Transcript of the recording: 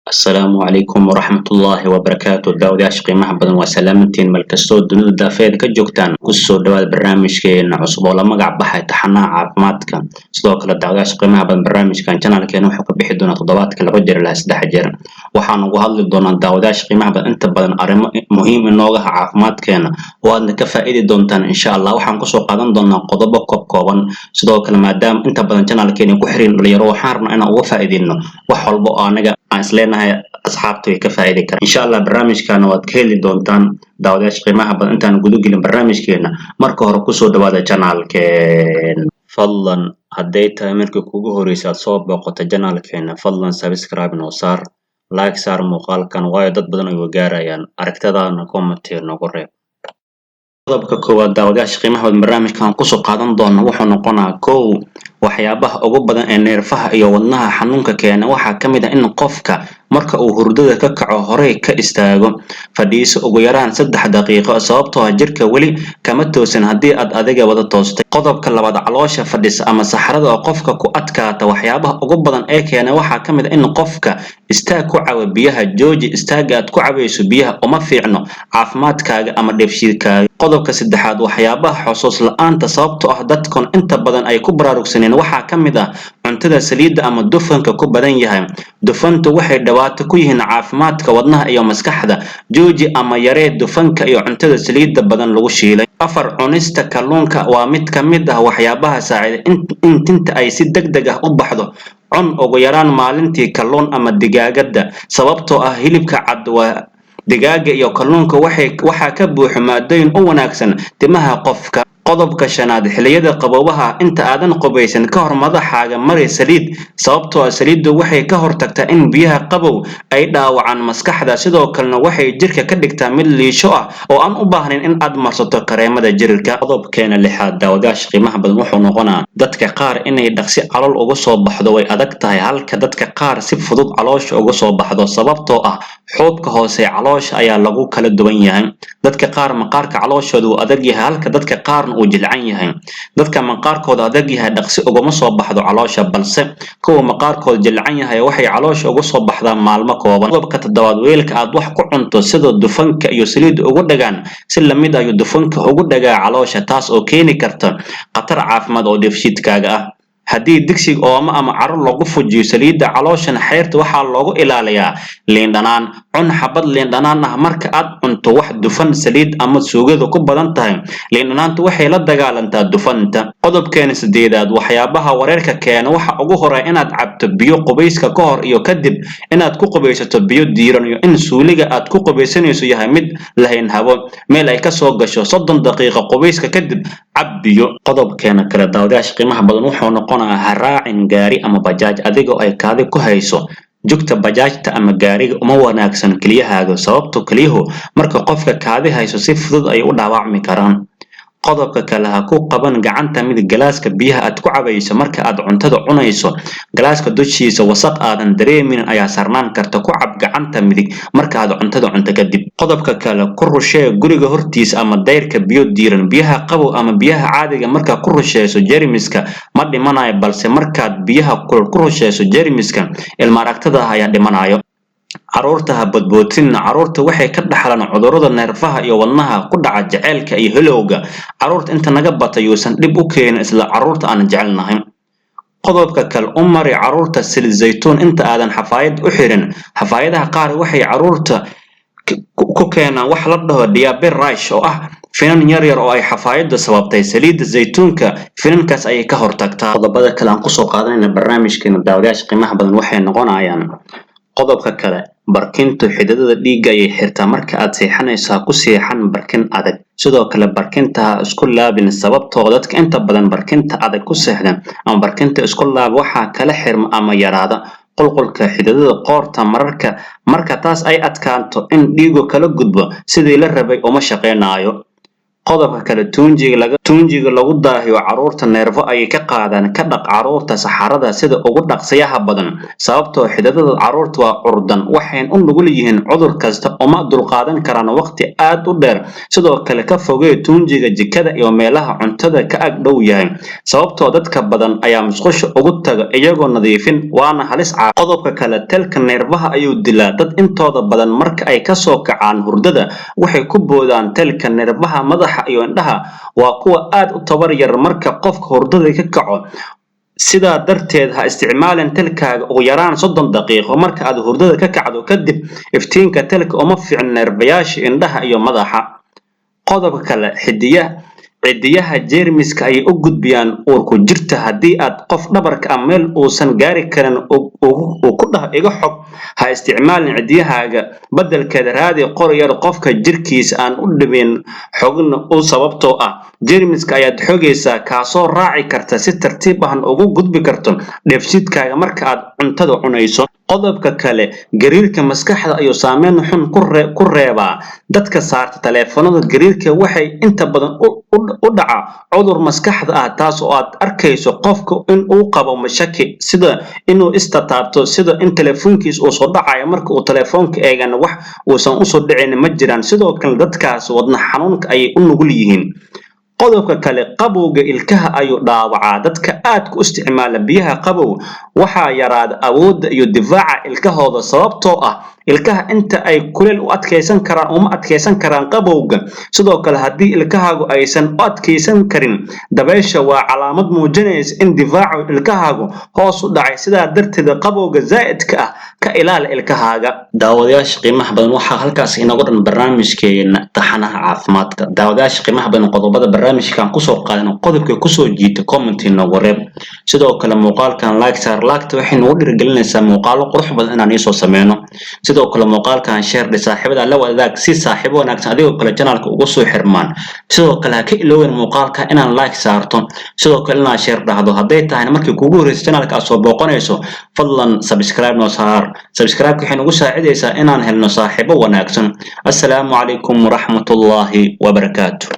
السلام عليكم ورحمة الله وبركاته داوداش qiimaha badan waa salaamantiin meel kastoo dunida daafeeda ka joogtaan kusoo dhawaada barnaamijkeena cusub oo la magac baxay taxanaha caafimaadka sidoo kale daawadayaasha qiimaha badan barnaamijkan channelkeena wuxuu ka bixi doonaa toddobaadka laba jeer ilaa saddex jeer waxaan ugu hadli doonaa daawadayaasha qiimaha badan inta badan arrimo muhiim inooga ah caafimaadkeena oo aadna ka faa'iidi doontaan insha Allah waxaan kusoo qaadan doonaa qodobo kooban sidoo kale maadaama inta badan channelkeena ku xiran dhalinyaro waxaan rabnaa inaan uga faa'iideyno wax walba oo anaga aan isleenahay asxaabtu way ka faa'iidi karaan insha Allah barnaamijkan waad ka heli doontaan daawadayaasha qiimaha badan intaan gudu gelin barnaamijkeena marka hore ku soo dhawaada channelkeena fadlan hadday tahay markii kugu horeysa aad soo booqato channelkeena fadlan subscribe noo saar like saar muuqaalkan waayo dad badan ay gaarayaan aragtadaana comment noogu reeb qodobka koowaad daawadayaasha qiimaha badan barnaamijkan ku soo qaadan doona wuxuu noqonayaa koow waxyaabaha ugu badan ee neerfaha iyo wadnaha xanuunka keena waxaa ka mid ah in qofka marka uu hurdada ka kaco hore ka istaago fadhiiso ugu yaraan 3 daqiiqo sababtoo ah jirka weli kama toosin haddii aad adiga wada toostay qodobka labaad caloosha fadhis ama saxarada oo qofka ku adkaata waxyaabaha ugu badan ee keena waxaa ka mid ah in qofka istaag ku cawa biyaha jooji istaaga aad ku cabayso biyaha uma fiicno caafimaadkaaga ama dheefshiidkaaga qodobka saddexaad waxyaabaha xusuus la'aanta sababtoo ah dadkan inta badan ay ku baraarugsaneen waxaa ka mid ah cuntada saliidda ama dufanka ku badan yahay dufantu waxay dhawaato ku yihiin caafimaadka wadnaha iyo maskaxda jooji ama yaree dufanka iyo cuntada saliidda badan lagu shiilay afar cunista kalluunka waa mid ka mid ah waxyaabaha saacida in tinta ay si degdeg ah u baxdo cun ugu yaraan maalintii kalluun ama digaagada sababtoo ah hilibka cad waa digaaga iyo kalluunka waxaa ka buuxa maadooyin u wanaagsan timaha qofka qodobka shanaad xilliyada qaboobaha inta aadan qubaysan ka hor madaxaaga mari saliid sababtoo ah saliiddu waxay ka hortagtaa in biyaha qabow ay dhaawacaan maskaxda sidoo kalena waxay jirka ka dhigtaa mid liisho ah oo aan u baahnayn in aad marsato kareemada jirka qodobkeena lixaad daawadayaasha qiimaha badan wuxuu noqonaa dadka qaar inay dhaqsi calool uga soo baxdo way adag tahay halka dadka qaar si fudud caloosha uga soo baxdo sababtoo ah xuubka hoose caloosha ayaa lagu kala duwan yahay dadka qaar maqaarka calooshoodu uu adag yahay halka dadka qaarna uu jilcan yahay dadka maqaarkooda adag yahay dhaqsi uguma soo baxdo caloosha balse kuwa maqaarkooda jilcan yahay waxay caloosha uga soo baxdaan maalmo kooban qodobka toddobaad weelka aad wax ku cunto sida dufanka iyo saliidda ugu dhagaan si lamid ayuu dufanka ugu dhagaa caloosha taas oo keeni karta khatar caafimaad oo dheefshiidkaaga ah haddii digsiga ooma ama caro lagu fujiyo saliidda calooshana xeerta waxaa loogu ilaaliyaa liin dhanaan cun xabad liin dhanaan ah marka aad cunto wax dufan saliid ama suugada ku badan tahay liin dhanaantu waxay la dagaalantaa dufanta qodobkeena sideedaad waxyaabaha wareerka keena waxa ugu horeeya inaad cabto biyo qubayska ka hor iyo kadib inaad ku qubaysato biyo diiran iyo in suuliga aad ku qubaysanayso yahay mid lahayn hawo meel ay ka soo gasho 30 daqiiqo qubayska kadib cab biyo qodobkeena kale daawadayaasha qiimaha badan wuxuu noqonayaa ha raacin gaari ama bajaaj adigoo ay kaadi ku hayso jugta bajaajta ama gaariga uma wanaagsan keliyahaaga sababtoo keliyuhu marka qofka kaadi hayso si fudud ay u dhaawacmi karaan qodobka kale ha ku qaban gacanta mid galaaska biyaha aad ku cabayso marka aad cuntada cunayso galaaska dushiisa wasaq aadan dareemin ayaa sarnaan karta ku cab gacanta midig marka aad cuntada cunto kadib qodobka kale ku rushee guriga hortiisa ama dayrka biyo diiran biyaha qabow ama biyaha caadiga marka ku rusheyso jeermiska ma dhimanayo balse markaad biyaha kulul ku rusheyso jeermiska ilma aragtada ayaa dhimanayo caruurta ha badboodsinna caruurta waxay ka dhaxlaan cudurrada neerfaha iyo wadnaha ku dhaca jaceylka iyo hilowga caruurta inta naga bata yuusan dhib u keenin isla caruurta aan jecelnahay qodobka kale u mari caruurta saliid zaytuun inta aadan xafaayad u xirin xafaayadaha qaar waxay caruurta ku keenaan wax la dhaho diabetes rash oo ah finan yar oo ay xafaayadu sababtay saliidda zaytuunka finankaas ayay ka hortagtaa qodobada kale aan kusoo qaadanayna barnaamijkeena daawadayaasha qiimaha badan waxay noqonayaan qodobka kale barkintu xididada dhiigga ayay xirtaa marka aad seexanayso ha ku seexan barkin adag sidoo kale barkinta ha isku laabin sababtoo dadka inta badan barkinta adag ku seexdan ama barkinta isku laab waxaa kala xirma ama yaraada qulqulka xididada qoorta marka taas ay adkaanto in dhiigu kala gudbo sidii la rabay uma shaqeynaayo qodobka kale tuunjiga lagu daahiyo caruurta neerfo ayay ka qaadaan ka dhaq caruurta saxarada sida ugu dhaqsiyaha badan sababtoo xididada caruurta waa curdan waxayna u nugul yihiin cudur kasta uma dulqaadan karaan waqti aad u dheer sidoo kale ka fogee tuunjiga jikada iyo meelaha cuntada ka ag dhow yahay sababtoo dadka badan ayaa musqusha ugu taga iyagoo nadiifin waana halis qodobka kale telka neerfaha ayuu dilaa dad intooda badan marka ay kasoo kacaan hurdada waxay ku boodaan telka neerfaha madaxa iyo indhaha waa kuwa aad u tabar yar marka qofka hurdada ka kaco sidaa darteed ha isticmaalin telkaaga ugu yaraan 30 daqiiqo marka aad hurdada ka kacdo kadib iftiinka telka uma fiicna neerfayaasha indhaha iyo madaxa qodobka kale cidiyaha jeermiska ay u gudbiyaan uurku jirta haddii aad qof dhabarka ama meel uusan gaari karin uu ku dhah iga xog ha isticmaalin cidiyahaaga badalkeeda raadi qorayar qofka jirkiisa aan u dhibin xogna u sababtoo ah jeermiska ayaad xogaysaa kaasoo raaci karta si tartiib ah ugu gudbi karto dheefshiidkaaga marka aad cuntada cunayso qodobka kale gariirka maskaxda ayuu saameyn xun ku reebaa dadka saarta taleefanada gariirka waxay inta badan u dhaca cudur maskaxda ah taas oo aad arkayso qofka in uu qabo mashaki sida inuu istataabto sida in telefoonkiisa uu soo dhacayo marka uu telefoonka eegana wax uusan u soo dhicin ma jiraan sidoo kale dadkaas wadna xanuunka ay u nugul yihiin qodobka kale qabowga ilkaha ayuu dhaawacaa dadka aad ku isticmaala biyaha qabow waxaa yaraada awoodda iyo difaaca ilkahooda sababtoo ah ilkaha inta ay kuleel u adkeysan karaan uma adkeysan karaan qabowga sidoo kale haddii ilkahaagu aysan u adkeysan karin dabaysha waa calaamad muujinaysa in difaaca ilkahaagu hoos u dhacay sidaa darteed qabowga zaa'idka ah ka ilaali ilkahaaga daawadayaasha qiimaha badan waxaa halkaas inagu dhan barnaamijkeena taxanaha caafimaadka daawadayaasha qiimaha badan qodobada barnaamijkan kusoo qaadan qodobka kusoo jiita comment inoogu reeb sidoo kale muuqaalkan like saar laagta waxay nagu dhiirigelinaysaa muuqaalo qurux badan inaan isoo sameeyno sidoo kale muuqaalkan share saaxiibada la wadaag si saaxiibo wanaagsan adigoo kale channelka ugu soo xirmaan sidoo kale ha ka iloowen muuqaalka inaan like saarto sidoo kale inaan share dhahdo haday tahay markii kugu horeysa channelka soo booqanayso fadlan subscribe noo saar subscribe waxay nagu saacidaysaa inaan helno saaxiibo wanaagsan assalaamu calaykum waraxmatullaahi wabarakaatuh